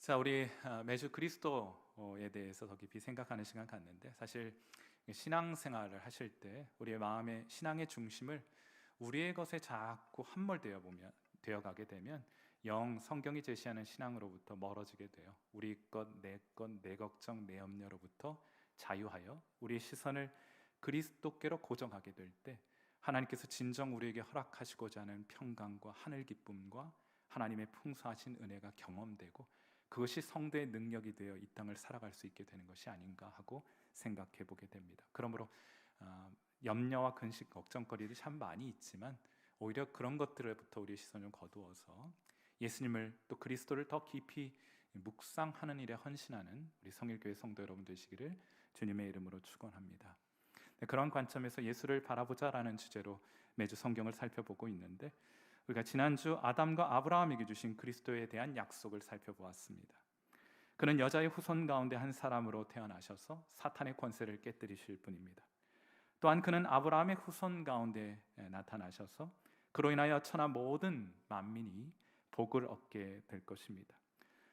자, 우리 매주 그리스도에 대해서 더 깊이 생각하는 시간 갖는데, 사실 신앙생활을 하실 때 우리의 마음의 신앙의 중심을 우리의 것에 자꾸 함몰되어 가게 되면 성경이 제시하는 신앙으로부터 멀어지게 돼요. 우리 것, 내 걱정, 내 염려로부터 자유하여 우리의 시선을 그리스도께로 고정하게 될 때, 하나님께서 진정 우리에게 허락하시고자 하는 평강과 하늘 기쁨과 하나님의 풍성하신 은혜가 경험되고, 그것이 성도의 능력이 되어 이 땅을 살아갈 수 있게 되는 것이 아닌가 하고 생각해 보게 됩니다. 그러므로 염려와 근심, 걱정거리들이 참 많이 있지만, 오히려 그런 것들로부터 우리의 시선을 거두어서 예수님을, 또 그리스도를 더 깊이 묵상하는 일에 헌신하는 우리 성일교회 성도 여러분 되시기를 주님의 이름으로 축원합니다. 그런 관점에서 예수를 바라보자라는 주제로 매주 성경을 살펴보고 있는데, 우리가 지난주 아담과 아브라함에게 주신 그리스도에 대한 약속을 살펴보았습니다. 그는 여자의 후손 가운데 한 사람으로 태어나셔서 사탄의 권세를 깨뜨리실 분입니다. 또한 그는 아브라함의 후손 가운데 나타나셔서 그로 인하여 천하 모든 만민이 복을 얻게 될 것입니다.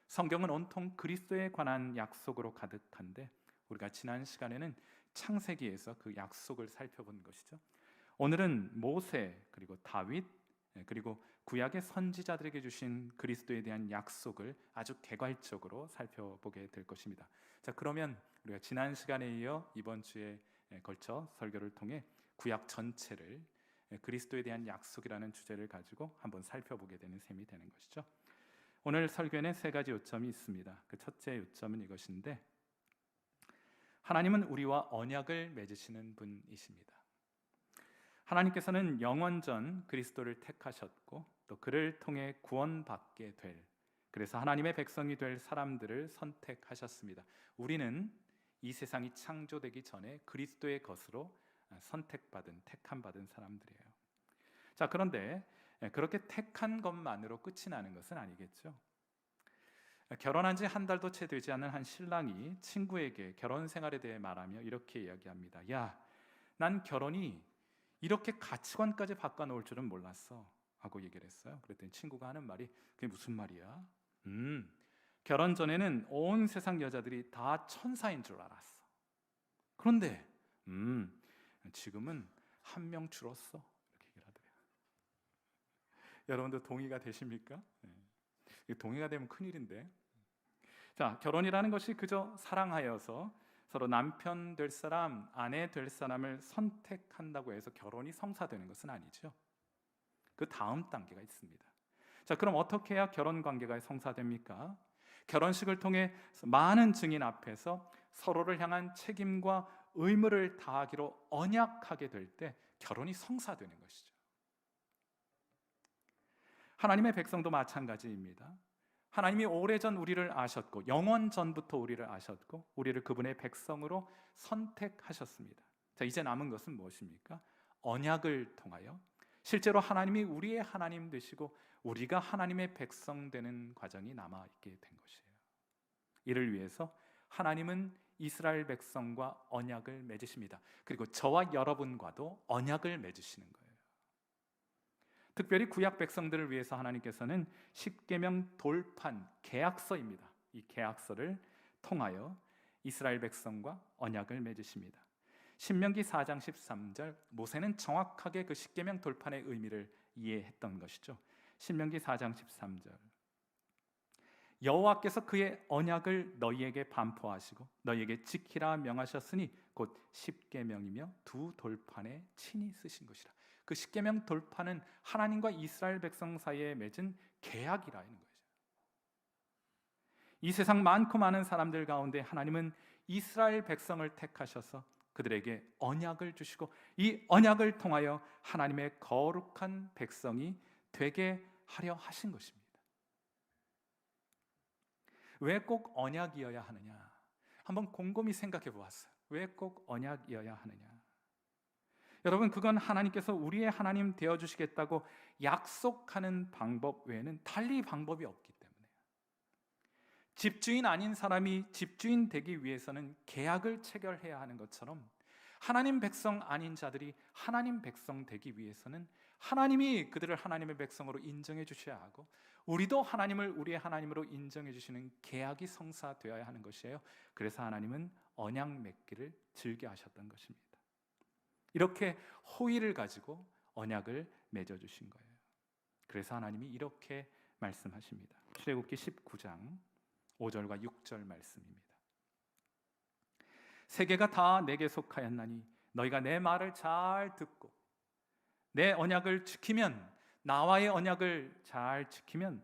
성경은 온통 그리스도에 관한 약속으로 가득한데, 우리가 지난 시간에는 창세기에서 그 약속을 살펴본 것이죠. 오늘은 모세, 그리고 다윗, 그리고 구약의 선지자들에게 주신 그리스도에 대한 약속을 아주 개괄적으로 살펴보게 될 것입니다. 자, 그러면 우리가 지난 시간에 이어 이번 주에 걸쳐 설교를 통해 구약 전체를 그리스도에 대한 약속이라는 주제를 가지고 한번 살펴보게 되는 셈이 되는 것이죠. 오늘 설교에는 세 가지 요점이 있습니다. 그 첫째 요점은 이것인데, 하나님은 우리와 언약을 맺으시는 분이십니다. 하나님께서는 영원전 그리스도를 택하셨고, 또 그를 통해 구원받게 될, 그래서 하나님의 백성이 될 사람들을 선택하셨습니다. 우리는 이 세상이 창조되기 전에 그리스도의 것으로 선택받은, 택함받은 사람들이에요. 자, 그런데 그렇게 택한 것만으로 끝이 나는 것은 아니겠죠. 결혼한 지 한 달도 채 되지 않은 한 신랑이 친구에게 결혼 생활에 대해 말하며 이렇게 이야기합니다. 야, 난 결혼이 이렇게 가치관까지 바꿔놓을 줄은 몰랐어 하고 얘기를 했어요. 그랬더니 친구가 하는 말이, 그게 무슨 말이야? 결혼 전에는 온 세상 여자들이 다 천사인 줄 알았어. 그런데 지금은 한 명 줄었어. 이렇게 얘기를 하더래요. 여러분도 동의가 되십니까? 네. 동의가 되면 큰일인데. 자, 결혼이라는 것이 그저 사랑하여서 서로 남편 될 사람, 아내 될 사람을 선택한다고 해서 결혼이 성사되는 것은 아니죠. 그 다음 단계가 있습니다. 자, 그럼 어떻게 해야 결혼 관계가 성사됩니까? 결혼식을 통해 많은 증인 앞에서 서로를 향한 책임과 의무를 다하기로 언약하게 될 때 결혼이 성사되는 것이죠. 하나님의 백성도 마찬가지입니다. 하나님이 오래전 우리를 아셨고, 영원 전부터 우리를 아셨고, 우리를 그분의 백성으로 선택하셨습니다. 자, 이제 남은 것은 무엇입니까? 언약을 통하여 실제로 하나님이 우리의 하나님 되시고 우리가 하나님의 백성 되는 과정이 남아있게 된 것이에요. 이를 위해서 하나님은 이스라엘 백성과 언약을 맺으십니다. 그리고 저와 여러분과도 언약을 맺으시는 거예요. 특별히 구약 백성들을 위해서 하나님께서는 십계명 돌판 계약서입니다. 이 계약서를 통하여 이스라엘 백성과 언약을 맺으십니다. 신명기 4장 13절, 모세는 정확하게 그 십계명 돌판의 의미를 이해했던 것이죠. 신명기 4장 13절, 여호와께서 그의 언약을 너희에게 반포하시고 너희에게 지키라 명하셨으니 곧 십계명이며 두 돌판에 친히 쓰신 것이라. 그 십계명 돌판은 하나님과 이스라엘 백성 사이에 맺은 계약이라는 거죠. 이 세상 많고 많은 사람들 가운데 하나님은 이스라엘 백성을 택하셔서 그들에게 언약을 주시고, 이 언약을 통하여 하나님의 거룩한 백성이 되게 하려 하신 것입니다. 왜 꼭 언약이어야 하느냐? 한번 곰곰이 생각해 보았어요. 왜 꼭 언약이어야 하느냐? 여러분, 그건 하나님께서 우리의 하나님 되어주시겠다고 약속하는 방법 외에는 달리 방법이 없기 때문에요. 집주인 아닌 사람이 집주인 되기 위해서는 계약을 체결해야 하는 것처럼, 하나님 백성 아닌 자들이 하나님 백성 되기 위해서는 하나님이 그들을 하나님의 백성으로 인정해 주셔야 하고, 우리도 하나님을 우리의 하나님으로 인정해 주시는 계약이 성사되어야 하는 것이에요. 그래서 하나님은 언약 맺기를 즐겨 하셨던 것입니다. 이렇게 호의를 가지고 언약을 맺어 주신 거예요. 그래서 하나님이 이렇게 말씀하십니다. 출애굽기 19장 5절과 6절 말씀입니다. 세계가 다 내게 속하였나니 너희가 내 말을 잘 듣고 내 언약을 지키면, 나와의 언약을 잘 지키면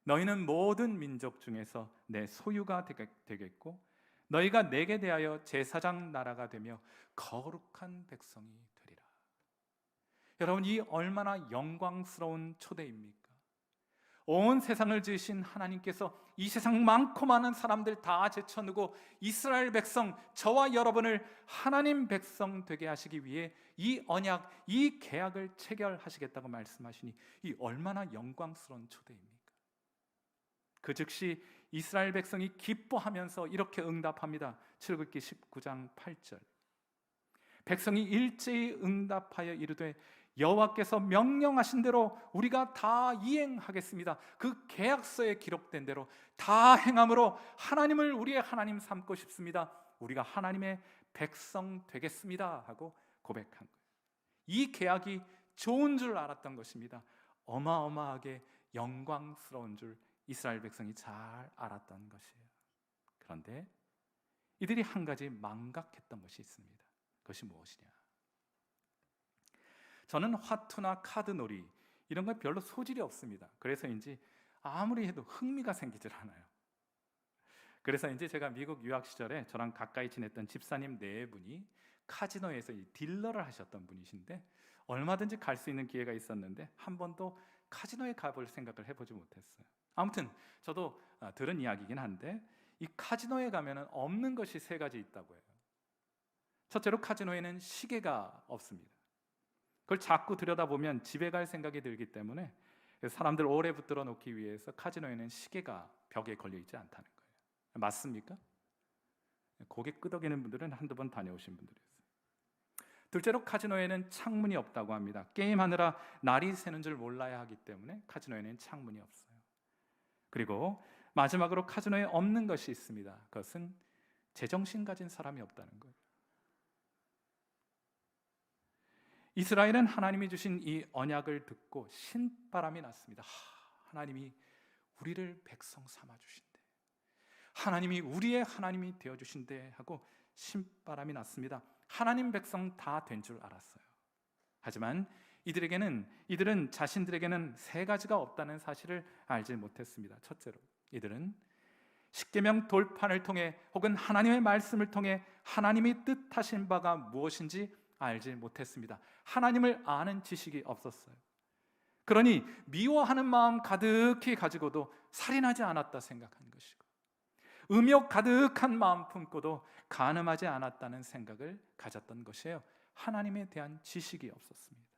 너희는 모든 민족 중에서 내 소유가 되겠고 너희가 내게 대하여 제사장 나라가 되며 거룩한 백성이 되리라. 여러분, 이 얼마나 영광스러운 초대입니까? 온 세상을 지으신 하나님께서 이 세상 많고 많은 사람들 다 제쳐두고 이스라엘 백성, 저와 여러분을 하나님 백성 되게 하시기 위해 이 언약, 이 계약을 체결하시겠다고 말씀하시니 이 얼마나 영광스러운 초대입니까? 그 즉시 이스라엘 백성이 기뻐하면서 이렇게 응답합니다. 출애굽기 19장 8절. 백성이 일제히 응답하여 이르되 여호와께서 명령하신 대로 우리가 다 이행하겠습니다. 그 계약서에 기록된 대로 다 행함으로 하나님을 우리의 하나님 삼고 싶습니다. 우리가 하나님의 백성 되겠습니다 하고 고백한 거예요. 이 계약이 좋은 줄 알았던 것입니다. 어마어마하게 영광스러운 줄 이스라엘 백성이 잘 알았던 것이에요. 그런데 이들이 한 가지 망각했던 것이 있습니다. 그것이 무엇이냐? 저는 화투나 카드놀이 이런 건 별로 소질이 없습니다. 그래서인지 아무리 해도 흥미가 생기질 않아요. 그래서인지 제가 미국 유학 시절에 저랑 가까이 지냈던 집사님 네 분이 카지노에서 딜러를 하셨던 분이신데, 얼마든지 갈 수 있는 기회가 있었는데 한 번도 카지노에 가볼 생각을 해보지 못했어요. 아무튼 저도 들은 이야기긴 한데, 이 카지노에 가면 없는 것이 세 가지 있다고 해요. 첫째로 카지노에는 시계가 없습니다. 그걸 자꾸 들여다보면 집에 갈 생각이 들기 때문에 사람들 오래 붙들어 놓기 위해서 카지노에는 시계가 벽에 걸려 있지 않다는 거예요. 맞습니까? 고개 끄덕이는 분들은 한두 번 다녀오신 분들이었어요. 둘째로 카지노에는 창문이 없다고 합니다. 게임하느라 날이 새는 줄 몰라야 하기 때문에 카지노에는 창문이 없어요. 그리고 마지막으로 카지노에 없는 것이 있습니다. 그것은 제정신 가진 사람이 없다는 거예요. 이스라엘은 하나님이 주신 이 언약을 듣고 신바람이 났습니다. 하나님이 우리를 백성 삼아 주신대, 하나님이 우리의 하나님이 되어 주신대 하고 신바람이 났습니다. 하나님 백성 다 된 줄 알았어요. 하지만 이들은 자신들에게는 세 가지가 없다는 사실을 알지 못했습니다. 첫째로, 이들은 십계명 돌판을 통해 혹은 하나님의 말씀을 통해 하나님이 뜻하신 바가 무엇인지 알지 못했습니다. 하나님을 아는 지식이 없었어요. 그러니 미워하는 마음 가득히 가지고도 살인하지 않았다 생각한 것이고, 음욕 가득한 마음 품고도 간음하지 않았다는 생각을 가졌던 것이에요. 하나님에 대한 지식이 없었습니다.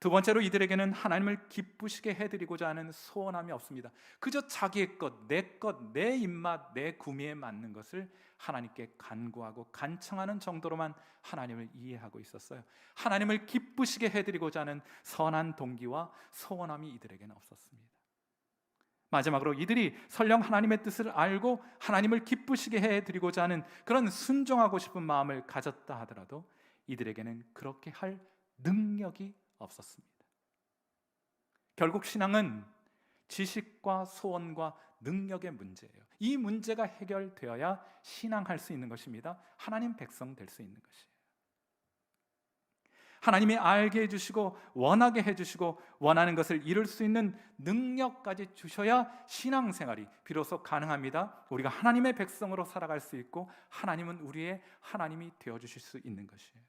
두 번째로, 이들에게는 하나님을 기쁘시게 해드리고자 하는 소원함이 없습니다. 그저 자기의 것, 내 입맛, 내 구미에 맞는 것을 하나님께 간구하고 간청하는 정도로만 하나님을 이해하고 있었어요. 하나님을 기쁘시게 해드리고자 하는 선한 동기와 소원함이 이들에게는 없었습니다. 마지막으로, 이들이 설령 하나님의 뜻을 알고 하나님을 기쁘시게 해드리고자 하는 그런 순종하고 싶은 마음을 가졌다 하더라도 이들에게는 그렇게 할 능력이 없었습니다. 결국 신앙은 지식과 소원과 능력의 문제예요. 이 문제가 해결되어야 신앙할 수 있는 것입니다. 하나님 백성 될 수 있는 것이에요. 하나님이 알게 해주시고 원하게 해주시고 원하는 것을 이룰 수 있는 능력까지 주셔야 신앙생활이 비로소 가능합니다. 우리가 하나님의 백성으로 살아갈 수 있고 하나님은 우리의 하나님이 되어주실 수 있는 것이에요.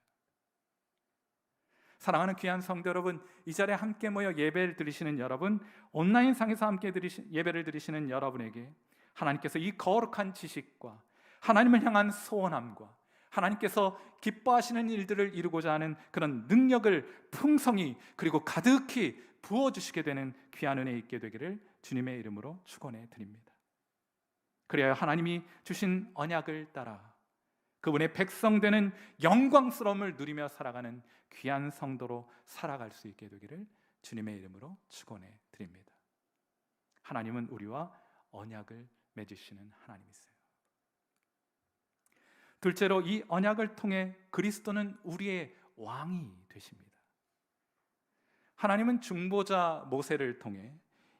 사랑하는 귀한 성도 여러분, 이 자리에 함께 모여 예배를 드리시는 여러분, 온라인상에서 함께 예배를 드리시는 여러분에게 하나님께서 이 거룩한 지식과 하나님을 향한 소원함과 하나님께서 기뻐하시는 일들을 이루고자 하는 그런 능력을 풍성히 그리고 가득히 부어주시게 되는 귀한 은혜 있게 되기를 주님의 이름으로 축원해 드립니다. 그래야 하나님이 주신 언약을 따라 그분의 백성 되는 영광스러움을 누리며 살아가는 귀한 성도로 살아갈 수 있게 되기를 주님의 이름으로 축원해 드립니다. 하나님은 우리와 언약을 맺으시는 하나님이세요. 둘째로 이 언약을 통해 그리스도는 우리의 왕이 되십니다. 하나님은 중보자 모세를 통해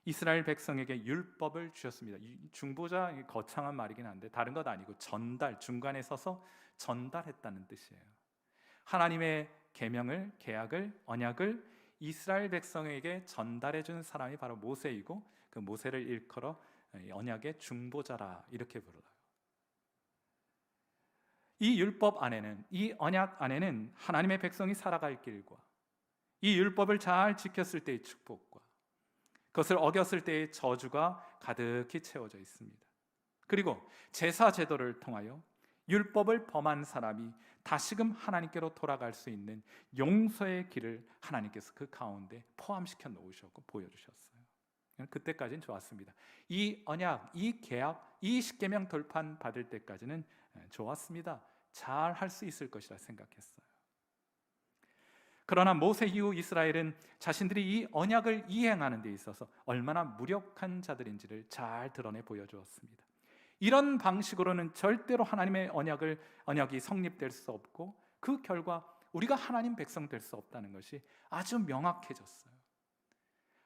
이스라엘 백성에게 율법을 주셨습니다. 이 중보자 거창한 말이긴 한데 다른 것 아니고 전달, 중간에 서서 전달했다는 뜻이에요. 하나님의 계명을, 계약을, 언약을 이스라엘 백성에게 전달해 준 사람이 바로 모세이고 그 모세를 일컬어 언약의 중보자라 이렇게 불러요. 이 율법 안에는, 이 언약 안에는 하나님의 백성이 살아갈 길과 이 율법을 잘 지켰을 때의 축복과 그것을 어겼을 때의 저주가 가득히 채워져 있습니다. 그리고 제사 제도를 통하여 율법을 범한 사람이 다시금 하나님께로 돌아갈 수 있는 용서의 길을 하나님께서 그 가운데 포함시켜 놓으셨고 보여주셨어요. 그때까지는 좋았습니다. 이 언약, 이 계약, 이 십계명 돌판 받을 때까지는 좋았습니다. 잘 할 수 있을 것이라 생각했어요. 그러나 모세 이후 이스라엘은 자신들이 이 언약을 이행하는 데 있어서 얼마나 무력한 자들인지를 잘 드러내 보여주었습니다. 이런 방식으로는 절대로 하나님의 언약이 성립될 수 없고 그 결과 우리가 하나님 백성 될 수 없다는 것이 아주 명확해졌어요.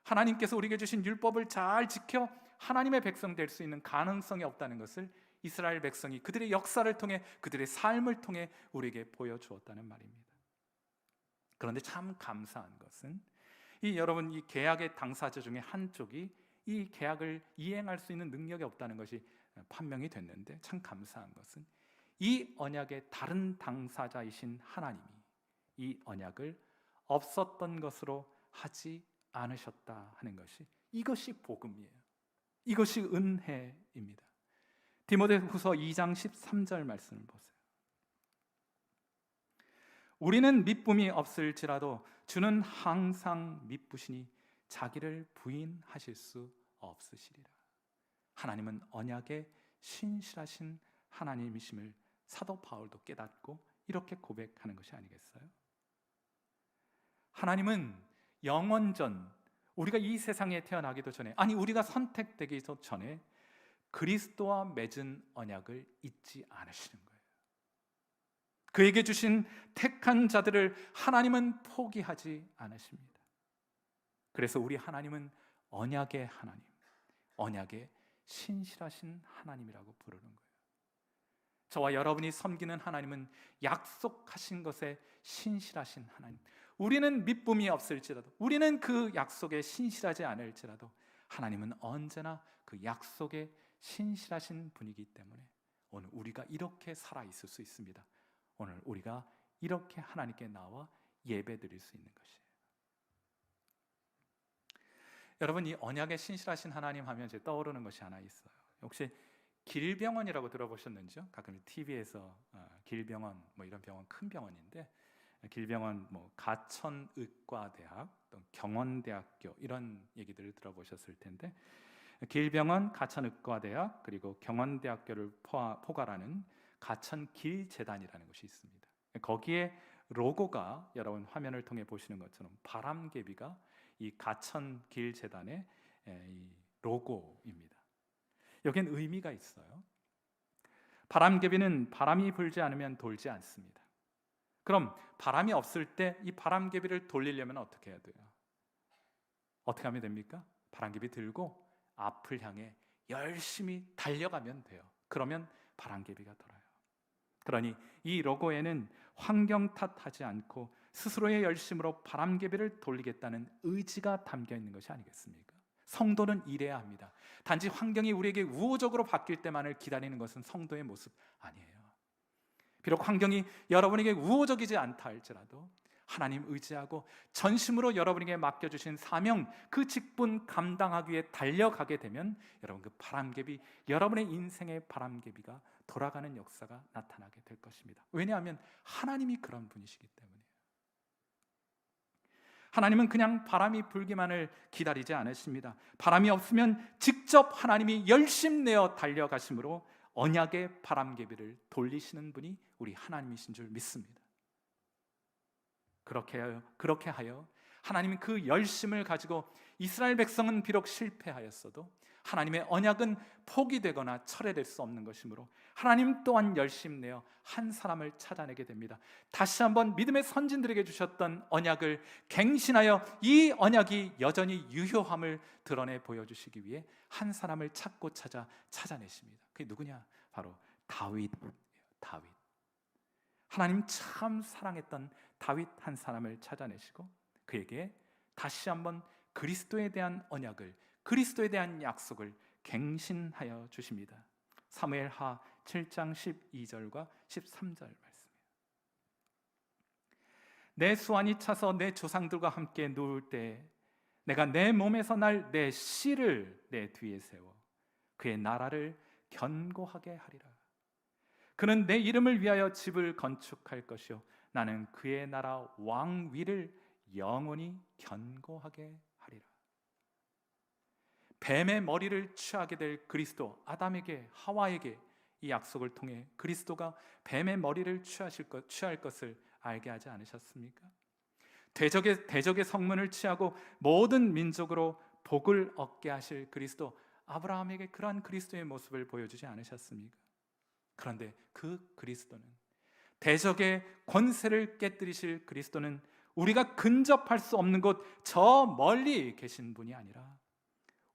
하나님께서 우리에게 주신 율법을 잘 지켜 하나님의 백성 될 수 있는 가능성이 없다는 것을 이스라엘 백성이 그들의 역사를 통해 그들의 삶을 통해 우리에게 보여주었다는 말입니다. 그런데 참 감사한 것은 여러분 이 계약의 당사자 중에 한쪽이 이 계약을 이행할 수 있는 능력이 없다는 것이 판명이 됐는데 참 감사한 것은 이 언약의 다른 당사자이신 하나님이 이 언약을 없었던 것으로 하지 않으셨다 하는 것이 이것이 복음이에요. 이것이 은혜입니다. 디모데후서 2장 13절 말씀을 보세요. 우리는 미쁨이 없을지라도 주는 항상 미쁘시니 자기를 부인하실 수 없으시리라. 하나님은 언약의 신실하신 하나님이심을 사도 바울도 깨닫고 이렇게 고백하는 것이 아니겠어요? 하나님은 영원전, 우리가 이 세상에 태어나기도 전에, 아니 우리가 선택되기도 전에 그리스도와 맺은 언약을 잊지 않으시는 거예요. 그에게 주신 택한 자들을 하나님은 포기하지 않으십니다. 그래서 우리 하나님은 언약의 하나님, 언약의 신실하신 하나님이라고 부르는 거예요. 저와 여러분이 섬기는 하나님은 약속하신 것에 신실하신 하나님. 우리는 미쁨이 없을지라도, 우리는 그 약속에 신실하지 않을지라도 하나님은 언제나 그 약속에 신실하신 분이기 때문에 오늘 우리가 이렇게 살아있을 수 있습니다. 오늘 우리가 이렇게 하나님께 나와 예배드릴 수 있는 것이에요. 여러분 이 언약에 신실하신 하나님 하면 제 떠오르는 것이 하나 있어요. 혹시 길병원이라고 들어보셨는지요? 가끔 TV에서 길병원 뭐 이런 병원 큰 병원인데 길병원 뭐 가천의과대학 또 경원대학교 이런 얘기들을 들어보셨을 텐데 길병원 가천의과대학 그리고 경원대학교를 포괄하는 가천길재단이라는 것이 있습니다. 거기에 로고가 여러분 화면을 통해 보시는 것처럼 바람개비가 이 가천길재단의 이 로고입니다. 여기엔 의미가 있어요. 바람개비는 바람이 불지 않으면 돌지 않습니다. 그럼 바람이 없을 때 이 바람개비를 돌리려면 어떻게 해야 돼요? 어떻게 하면 됩니까? 바람개비 들고 앞을 향해 열심히 달려가면 돼요. 그러면 바람개비가 돌아요. 그러니 이 로고에는 환경 탓하지 않고 스스로의 열심으로 바람개비를 돌리겠다는 의지가 담겨 있는 것이 아니겠습니까? 성도는 이래야 합니다. 단지 환경이 우리에게 우호적으로 바뀔 때만을 기다리는 것은 성도의 모습 아니에요. 비록 환경이 여러분에게 우호적이지 않다 할지라도 하나님 의지하고 전심으로 여러분에게 맡겨주신 사명, 그 직분 감당하기 위해 달려가게 되면 여러분 그 바람개비, 여러분의 인생의 바람개비가 돌아가는 역사가 나타나게 될 것입니다. 왜냐하면 하나님이 그런 분이시기 때문이에요. 하나님은 그냥 바람이 불기만을 기다리지 않으십니다. 바람이 없으면 직접 하나님이 열심내어 달려가심으로 언약의 바람개비를 돌리시는 분이 우리 하나님이신 줄 믿습니다. 그렇게 하여 하나님은 그 열심을 가지고 이스라엘 백성은 비록 실패하였어도 하나님의 언약은 포기되거나 철회될 수 없는 것이므로 하나님 또한 열심 내어 한 사람을 찾아내게 됩니다. 다시 한번 믿음의 선진들에게 주셨던 언약을 갱신하여 이 언약이 여전히 유효함을 드러내 보여주시기 위해 한 사람을 찾고 찾아내십니다. 그게 누구냐? 바로 다윗이에요. 다윗. 하나님 참 사랑했던 다윗 한 사람을 찾아내시고 그에게 다시 한번 그리스도에 대한 언약을, 그리스도에 대한 약속을 갱신하여 주십니다. 사무엘하 7장 12절과 13절 말씀이에요. 내 수완이 차서 내 조상들과 함께 누울 때 내가 내 몸에서 날 내 씨를 내 뒤에 세워 그의 나라를 견고하게 하리라. 그는 내 이름을 위하여 집을 건축할 것이요 나는 그의 나라 왕위를 영원히 견고하게 하리라. 뱀의 머리를 취하게 될 그리스도, 아담에게, 하와에게 이 약속을 통해 그리스도가 뱀의 머리를 취할 것을 알게 하지 않으셨습니까? 대적의 성문을 취하고 모든 민족으로 복을 얻게 하실 그리스도, 아브라함에게 그러한 그리스도의 모습을 보여주지 않으셨습니까? 그런데 그 그리스도는, 대적의 권세를 깨뜨리실 그리스도는 우리가 근접할 수 없는 곳 저 멀리 계신 분이 아니라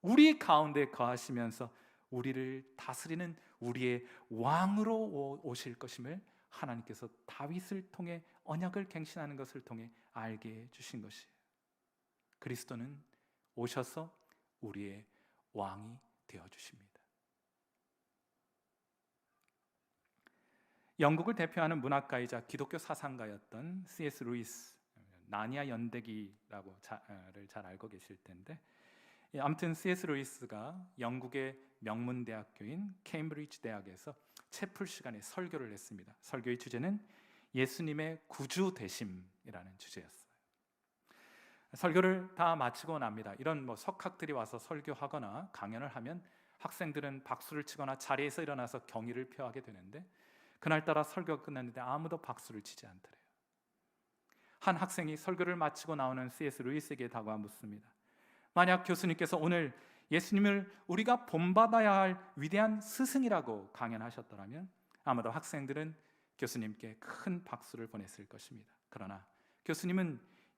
우리 가운데 거하시면서 우리를 다스리는 우리의 왕으로 오실 것임을 하나님께서 다윗을 통해 언약을 갱신하는 것을 통해 알게 해주신 것이에요. 그리스도는 오셔서 우리의 왕이 되어주십니다. 영국을 대표하는 문학가이자 기독교 사상가였던 C.S. 루이스, 나니아 연대기라고 잘 알고 계실 텐데, 아무튼 C.S. 루이스가 영국의 명문 대학교인 케임브리지 대학에서 채플 시간에 설교를 했습니다. 설교의 주제는 예수님의 구주 되심이라는 주제였어요. 설교를 다 마치고 납니다. 이런 석학들이 와서 설교하거나 강연을 하면 학생들은 박수를 치거나 자리에서 일어나서 경의를 표하게 되는데, 그날따라 설교가 끝났는데 아무도 박수를 치지 않더래요. 한 학생이 설교를 마치고 나오는 C.S. 루이스에게 다가와 묻습니다. 만약 교수님께서 오늘 예수님을 우리가 본받아야 할 위대한 스승이라고 강연하셨더라면 아마도 학생들은 교수님께 큰 박수를 보냈을 것입니다. 그러나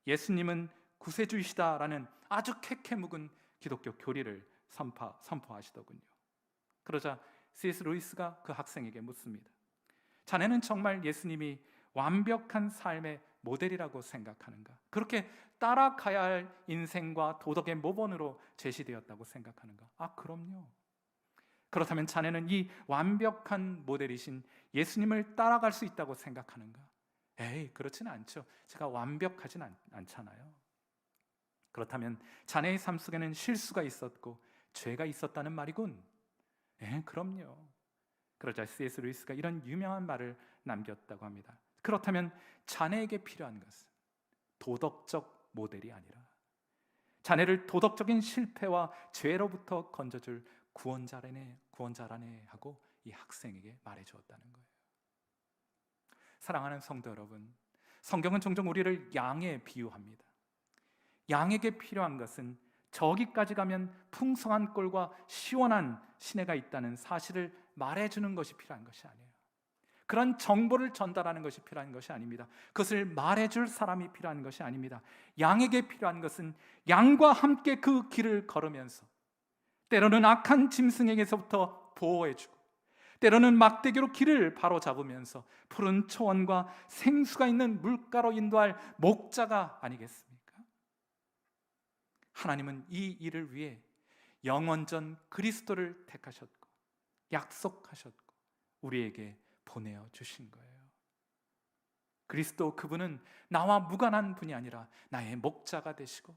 예수님은 구세주이시다라는 아주 캐캐묵은 기독교 교리를 선포하시더군요. 그러자 C.S. 루이스가 그 학생에게 묻습니다. 자네는 정말 예수님이 완벽한 삶의 모델이라고 생각하는가? 그렇게 따라가야 할 인생과 도덕의 모범으로 제시되었다고 생각하는가? 아, 그럼요. 그렇다면 자네는 이 완벽한 모델이신 예수님을 따라갈 수 있다고 생각하는가? 에이, 그렇지는 않죠. 제가 완벽하진 않잖아요. 그렇다면 자네의 삶 속에는 실수가 있었고 죄가 있었다는 말이군. 그럼요. 그러자 C.S. 루이스가 이런 유명한 말을 남겼다고 합니다. 그렇다면 자네에게 필요한 것은 도덕적 모델이 아니라 자네를 도덕적인 실패와 죄로부터 건져줄 구원자라네 하고 이 학생에게 말해주었다는 거예요. 사랑하는 성도 여러분, 성경은 종종 우리를 양에 비유합니다. 양에게 필요한 것은 저기까지 가면 풍성한 꼴과 시원한 시내가 있다는 사실을 말해주는 것이 필요한 것이 아니에요. 그런 정보를 전달하는 것이 필요한 것이 아닙니다. 그것을 말해줄 사람이 필요한 것이 아닙니다. 양에게 필요한 것은 양과 함께 그 길을 걸으면서 때로는 악한 짐승에게서부터 보호해주고 때로는 막대기로 길을 바로잡으면서 푸른 초원과 생수가 있는 물가로 인도할 목자가 아니겠습니까? 하나님은 이 일을 위해 영원전 그리스도를 택하셨고 약속하셨고 우리에게 보내어 주신 거예요. 그리스도, 그분은 나와 무관한 분이 아니라 나의 목자가 되시고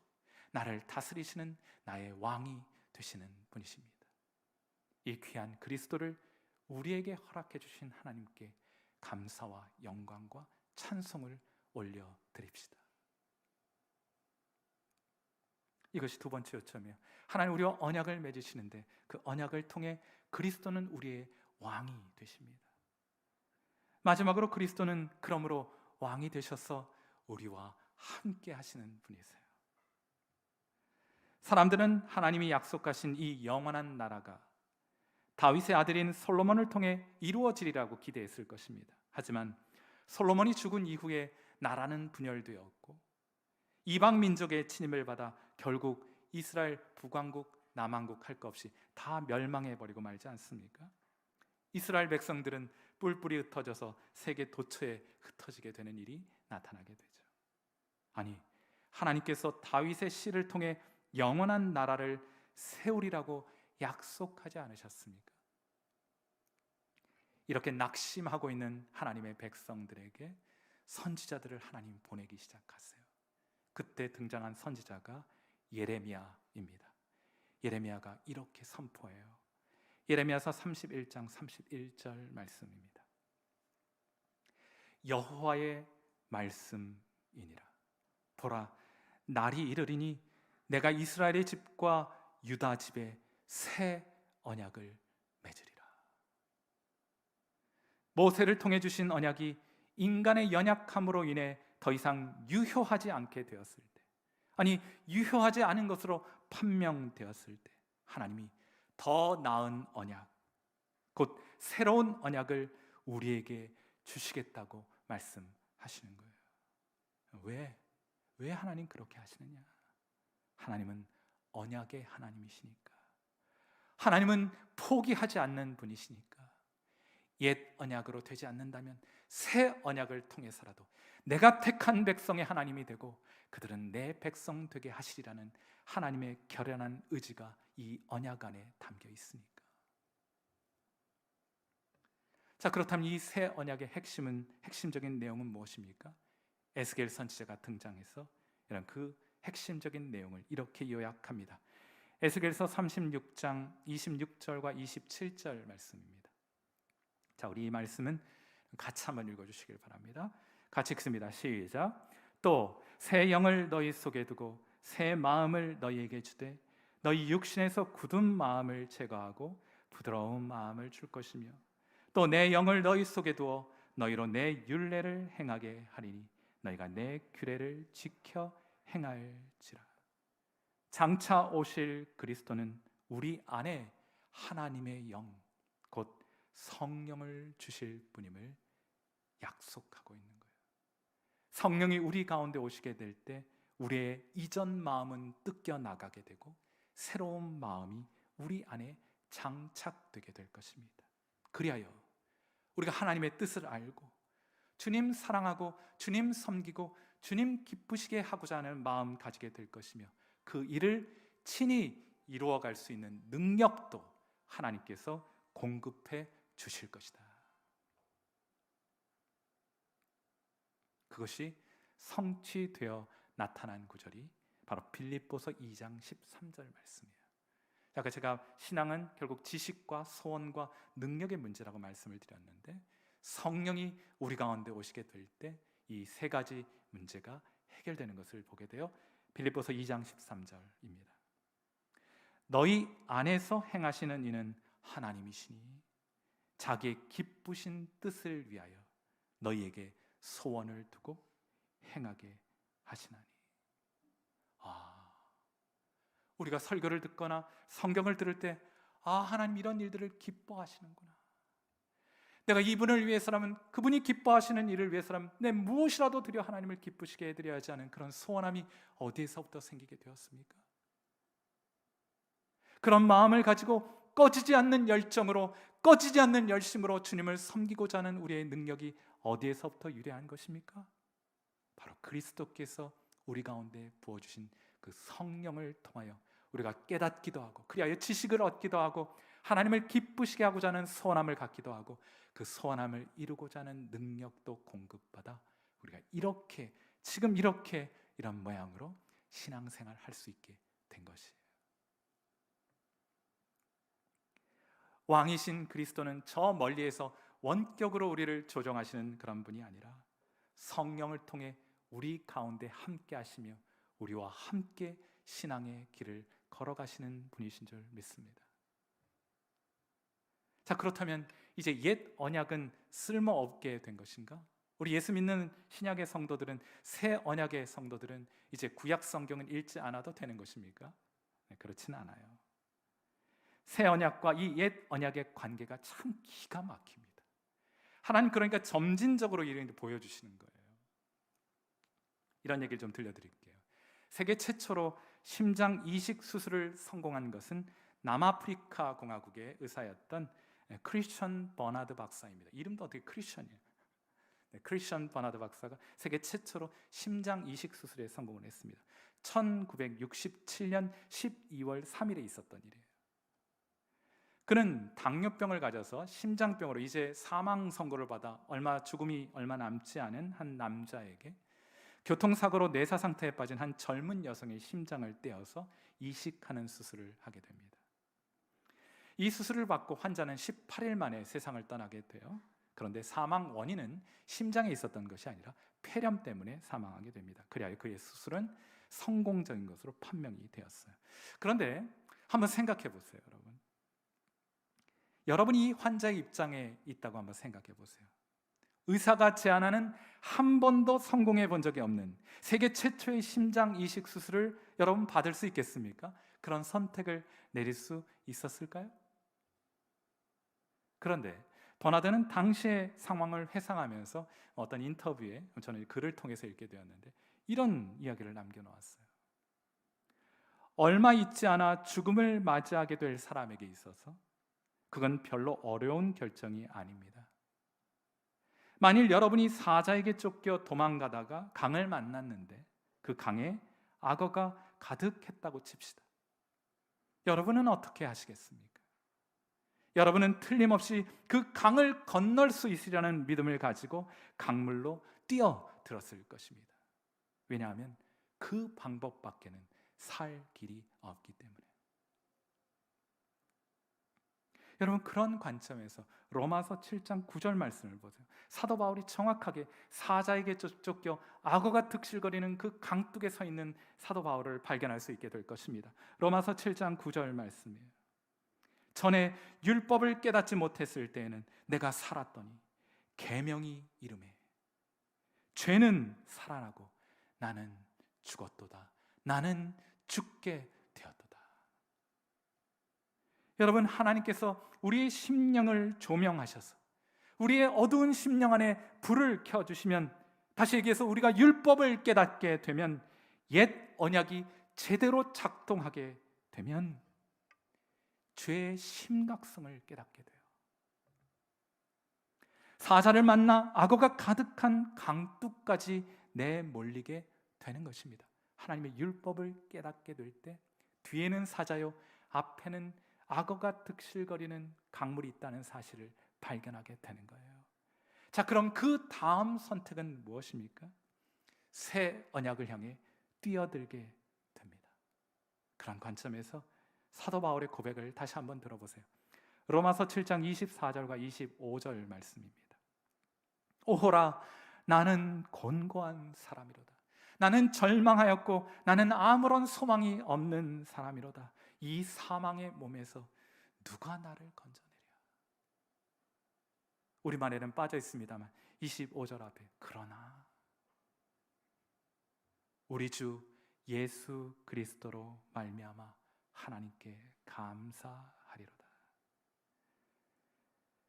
나를 다스리시는 나의 왕이 되시는 분이십니다. 이 귀한 그리스도를 우리에게 허락해 주신 하나님께 감사와 영광과 찬송을 올려드립시다. 이것이 두 번째 요점이에요. 하나님 우리와 언약을 맺으시는데 그 언약을 통해 그리스도는 우리의 왕이 되십니다. 마지막으로 그리스도는 그러므로 왕이 되셔서 우리와 함께 하시는 분이세요. 사람들은 하나님이 약속하신 이 영원한 나라가 다윗의 아들인 솔로몬을 통해 이루어지리라고 기대했을 것입니다. 하지만 솔로몬이 죽은 이후에 나라는 분열되었고 이방 민족의 침입을 받아 결국 이스라엘 북왕국, 남왕국 할 것 없이 다 멸망해버리고 말지 않습니까? 이스라엘 백성들은 뿔뿔이 흩어져서 세계 도처에 흩어지게 되는 일이 나타나게 되죠. 아니, 하나님께서 다윗의 씨를 통해 영원한 나라를 세우리라고 약속하지 않으셨습니까? 이렇게 낙심하고 있는 하나님의 백성들에게 선지자들을 하나님 보내기 시작하세요. 그때 등장한 선지자가 예레미야입니다. 예레미야가 이렇게 선포해요. 예레미야서 31장 31절 말씀입니다. 여호와의 말씀이니라. 보라, 날이 이르리니 내가 이스라엘의 집과 유다 집에 새 언약을 맺으리라. 모세를 통해 주신 언약이 인간의 연약함으로 인해 더 이상 유효하지 않게 되었을 때, 아니 유효하지 않은 것으로 판명되었을 때 하나님이 더 나은 언약, 곧 새로운 언약을 우리에게 주시겠다고 말씀하시는 거예요. 왜 하나님 그렇게 하시느냐? 하나님은 언약의 하나님이시니까. 하나님은 포기하지 않는 분이시니까. 옛 언약으로 되지 않는다면 새 언약을 통해서라도 내가 택한 백성의 하나님이 되고 그들은 내 백성 되게 하시리라는 하나님의 결연한 의지가 이 언약 안에 담겨 있으니까. 자, 그렇다면 이 새 언약의 핵심적인 내용은 무엇입니까? 에스겔 선지자가 등장해서 이런 그 핵심적인 내용을 이렇게 요약합니다. 에스겔서 36장 26절과 27절 말씀입니다. 자, 우리 이 말씀은 같이 한번 읽어주시길 바랍니다. 같이 읽습니다. 시작. 또 새 영을 너희 속에 두고 새 마음을 너희에게 주되 너희 육신에서 굳은 마음을 제거하고 부드러운 마음을 줄 것이며 또 내 영을 너희 속에 두어 너희로 내 율례를 행하게 하리니 너희가 내 규례를 지켜 행할지라. 장차 오실 그리스도는 우리 안에 하나님의 영, 곧 성령을 주실 분임을 약속하고 있는 거예요. 성령이 우리 가운데 오시게 될 때 우리의 이전 마음은 뜯겨 나가게 되고 새로운 마음이 우리 안에 장착되게 될 것입니다. 그리하여 우리가 하나님의 뜻을 알고 주님 사랑하고 주님 섬기고 주님 기쁘시게 하고자 하는 마음 가지게 될 것이며 그 일을 친히 이루어갈 수 있는 능력도 하나님께서 공급해 주실 것이다. 그것이 성취되어 나타난 구절이 바로 빌립보서 2장 13절 말씀이에요. 아까 제가 신앙은 결국 지식과 소원과 능력의 문제라고 말씀을 드렸는데 성령이 우리 가운데 오시게 될 때 이 세 가지 문제가 해결되는 것을 보게 되어 빌립보서 2장 13절입니다. 너희 안에서 행하시는 이는 하나님이시니 자기의 기쁘신 뜻을 위하여 너희에게 소원을 두고 행하게 하시나니. 우리가 설교를 듣거나 성경을 들을 때 하나님 이런 일들을 기뻐하시는구나. 내가 이분을 위해서라면, 그분이 기뻐하시는 일을 위해서라면 내 무엇이라도 드려 하나님을 기쁘시게 해드려야 하지 않은 그런 소원함이 어디에서부터 생기게 되었습니까? 그런 마음을 가지고 꺼지지 않는 열정으로, 꺼지지 않는 열심으로 주님을 섬기고자 하는 우리의 능력이 어디에서부터 유래한 것입니까? 바로 그리스도께서 우리 가운데 부어주신 그 성령을 통하여 우리가 깨닫기도 하고 그리하여 지식을 얻기도 하고 하나님을 기쁘시게 하고자 하는 소원함을 갖기도 하고 그 소원함을 이루고자 하는 능력도 공급받아 우리가 이렇게 지금 이렇게 이런 모양으로 신앙생활을 할 수 있게 된 것이에요. 왕이신 그리스도는 저 멀리에서 원격으로 우리를 조종하시는 그런 분이 아니라 성령을 통해 우리 가운데 함께 하시며 우리와 함께 신앙의 길을 걸어가시는 분이신 줄 믿습니다. 자, 그렇다면 이제 옛 언약은 쓸모없게 된 것인가? 우리 예수 믿는 신약의 성도들은, 새 언약의 성도들은 이제 구약 성경은 읽지 않아도 되는 것입니까? 네, 그렇진 않아요. 새 언약과 이 옛 언약의 관계가 참 기가 막힙니다. 하나님 그러니까 점진적으로 이를 보여주시는 거예요. 이런 얘기를 좀 들려드릴게요. 세계 최초로 심장 이식 수술을 성공한 것은 남아프리카 공화국의 의사였던 크리스천 버나드 박사입니다. 이름도 어떻게 크리스천이에요. 크리스천 버나드 박사가 세계 최초로 심장 이식 수술에 성공을 했습니다. 1967년 12월 3일에 있었던 일이에요. 그는 당뇨병을 가져서 심장병으로 이제 사망 선고를 받아 죽음이 얼마 남지 않은 한 남자에게 교통사고로 뇌사 상태에 빠진 한 젊은 여성의 심장을 떼어서 이식하는 수술을 하게 됩니다. 이 수술을 받고 환자는 18일 만에 세상을 떠나게 돼요. 그런데 사망 원인은 심장에 있었던 것이 아니라 폐렴 때문에 사망하게 됩니다. 그래야 그의 수술은 성공적인 것으로 판명이 되었어요. 그런데 한번 생각해 보세요, 여러분. 여러분이 이 환자의 입장에 있다고 한번 생각해 보세요. 의사가 제안하는 한 번도 성공해 본 적이 없는 세계 최초의 심장 이식 수술을 여러분 받을 수 있겠습니까? 그런 선택을 내릴 수 있었을까요? 그런데 버나드는 당시의 상황을 회상하면서 어떤 인터뷰에, 저는 글을 통해서 읽게 되었는데, 이런 이야기를 남겨놓았어요. 얼마 있지 않아 죽음을 맞이하게 될 사람에게 있어서 그건 별로 어려운 결정이 아닙니다. 만일 여러분이 사자에게 쫓겨 도망가다가 강을 만났는데 그 강에 악어가 가득했다고 칩시다. 여러분은 어떻게 하시겠습니까? 여러분은 틀림없이 그 강을 건널 수 있으려는 믿음을 가지고 강물로 뛰어들었을 것입니다. 왜냐하면 그 방법밖에는 살 길이 없기 때문에. 여러분, 그런 관점에서 로마서 7장 9절 말씀을 보세요. 사도 바울이 정확하게 사자에게 쫓겨 악어가 득실거리는 그 강둑에 서 있는 사도 바울을 발견할 수 있게 될 것입니다. 로마서 7장 9절 말씀이에요. 전에 율법을 깨닫지 못했을 때에는 내가 살았더니 계명이 이르매 죄는 살아나고 나는 죽었도다. 나는 죽게 되었도다. 여러분, 하나님께서 우리의 심령을 조명하셔서 우리의 어두운 심령 안에 불을 켜주시면, 다시 얘기해서 우리가 율법을 깨닫게 되면, 옛 언약이 제대로 작동하게 되면 죄의 심각성을 깨닫게 돼요. 사자를 만나 악어가 가득한 강둑까지 내몰리게 되는 것입니다. 하나님의 율법을 깨닫게 될 때 뒤에는 사자요, 앞에는 악어가 득실거리는 강물이 있다는 사실을 발견하게 되는 거예요. 자, 그럼 그 다음 선택은 무엇입니까? 새 언약을 향해 뛰어들게 됩니다. 그런 관점에서 사도 바울의 고백을 다시 한번 들어보세요. 로마서 7장 24절과 25절 말씀입니다. 오호라, 나는 곤고한 사람이로다. 나는 절망하였고 나는 아무런 소망이 없는 사람이로다. 이 사망의 몸에서 누가 나를 건져내랴. 우리말에는 빠져 있습니다만 25절 앞에 그러나 우리 주 예수 그리스도로 말미암아 하나님께 감사하리로다.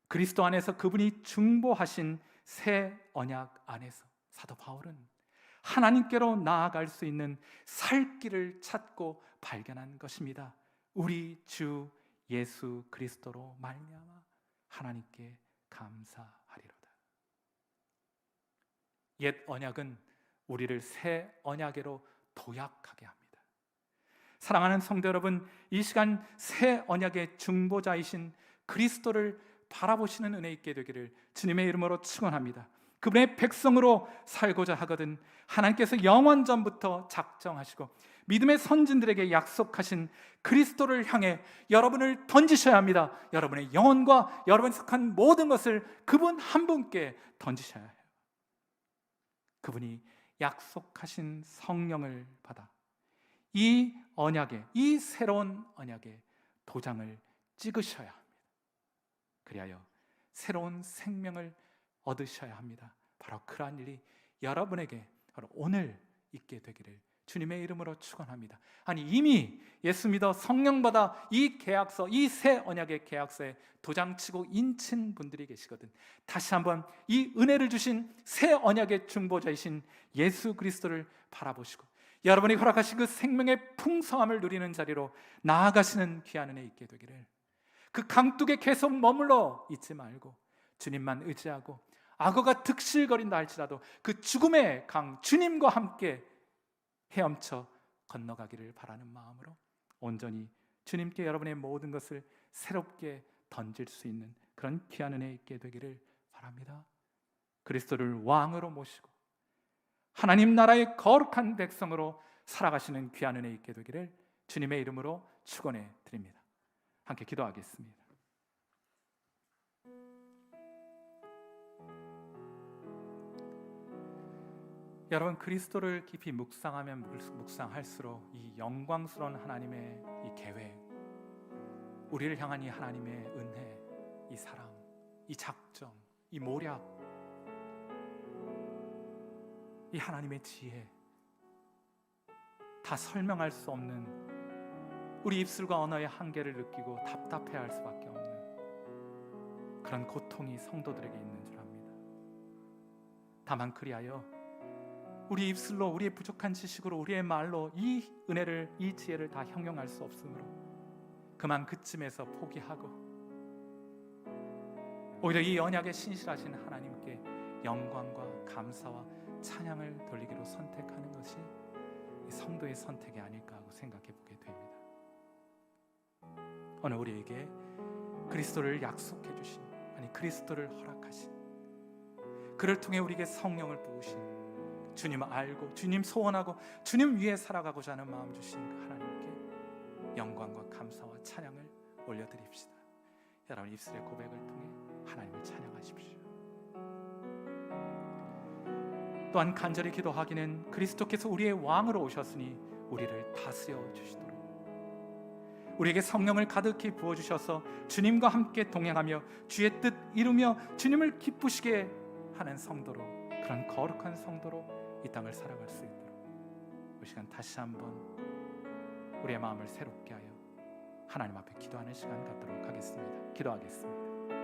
그리스도 안에서 그분이 중보하신 새 언약 안에서 사도 바울은 하나님께로 나아갈 수 있는 살 길을 찾고 발견한 것입니다. 우리 주 예수 그리스도로 말미암아 하나님께 감사하리로다. 옛 언약은 우리를 새 언약으로 도약하게 합니다. 사랑하는 성도 여러분, 이 시간 새 언약의 중보자이신 그리스도를 바라보시는 은혜 있게 되기를 주님의 이름으로 축원합니다. 그분의 백성으로 살고자 하거든 하나님께서 영원 전부터 작정하시고 믿음의 선진들에게 약속하신 그리스도를 향해 여러분을 던지셔야 합니다. 여러분의 영혼과 여러분이 속한 모든 것을 그분 한 분께 던지셔야 해요. 그분이 약속하신 성령을 받아 이 언약에, 이 새로운 언약에 도장을 찍으셔야 합니다. 그리하여 새로운 생명을 얻으셔야 합니다. 바로 그러한 일이 여러분에게 바로 오늘 있게 되기를 주님의 이름으로 축원합니다. 아니, 이미 예수 믿어 성령 받아 이 계약서, 이 새 언약의 계약서에 도장치고 인친 분들이 계시거든. 다시 한번 이 은혜를 주신 새 언약의 중보자이신 예수 그리스도를 바라보시고 여러분이 허락하신 그 생명의 풍성함을 누리는 자리로 나아가시는 귀한 은혜 있게 되기를, 그 강둑에 계속 머물러 있지 말고 주님만 의지하고 악어가 득실거린다 할지라도 그 죽음의 강 주님과 함께 헤엄쳐 건너가기를 바라는 마음으로 온전히 주님께 여러분의 모든 것을 새롭게 던질 수 있는 그런 귀한 은혜 있게 되기를 바랍니다. 그리스도를 왕으로 모시고 하나님 나라의 거룩한 백성으로 살아가시는 귀한 은혜 있게 되기를 주님의 이름으로 축원해 드립니다. 함께 기도하겠습니다. 여러분, 그리스도를 깊이 묵상하면 묵상할수록 이 영광스러운 하나님의 이 계획, 우리를 향한 이 하나님의 은혜, 이 사랑, 이 작정, 이 모략, 이 하나님의 지혜, 다 설명할 수 없는, 우리 입술과 언어의 한계를 느끼고 답답해할 수밖에 없는 그런 고통이 성도들에게 있는 줄 압니다. 다만 그리하여 우리 입술로, 우리의 부족한 지식으로, 우리의 말로 이 은혜를, 이 지혜를 다 형용할 수 없으므로 그만 그쯤에서 포기하고 오히려 이 언약에 신실하신 하나님께 영광과 감사와 찬양을 돌리기로 선택하는 것이 성도의 선택이 아닐까 하고 생각해 보게 됩니다. 오늘 우리에게 그리스도를 약속해 주신, 아니 그리스도를 허락하신, 그를 통해 우리에게 성령을 부으신, 주님 알고 주님 소원하고 주님 위해 살아가고자 하는 마음 주신 그 하나님께 영광과 감사와 찬양을 올려드립시다. 여러분, 입술의 고백을 통해 하나님을 찬양하십시오. 또한 간절히 기도하기는 그리스도께서 우리의 왕으로 오셨으니 우리를 다스려 주시도록, 우리에게 성령을 가득히 부어주셔서 주님과 함께 동행하며 주의 뜻 이루며 주님을 기쁘시게 하는 성도로, 그런 거룩한 성도로 이 땅을 살아갈 수 있도록 이 시간 다시 한번 우리의 마음을 새롭게 하여 하나님 앞에 기도하는 시간 갖도록 하겠습니다. 기도하겠습니다.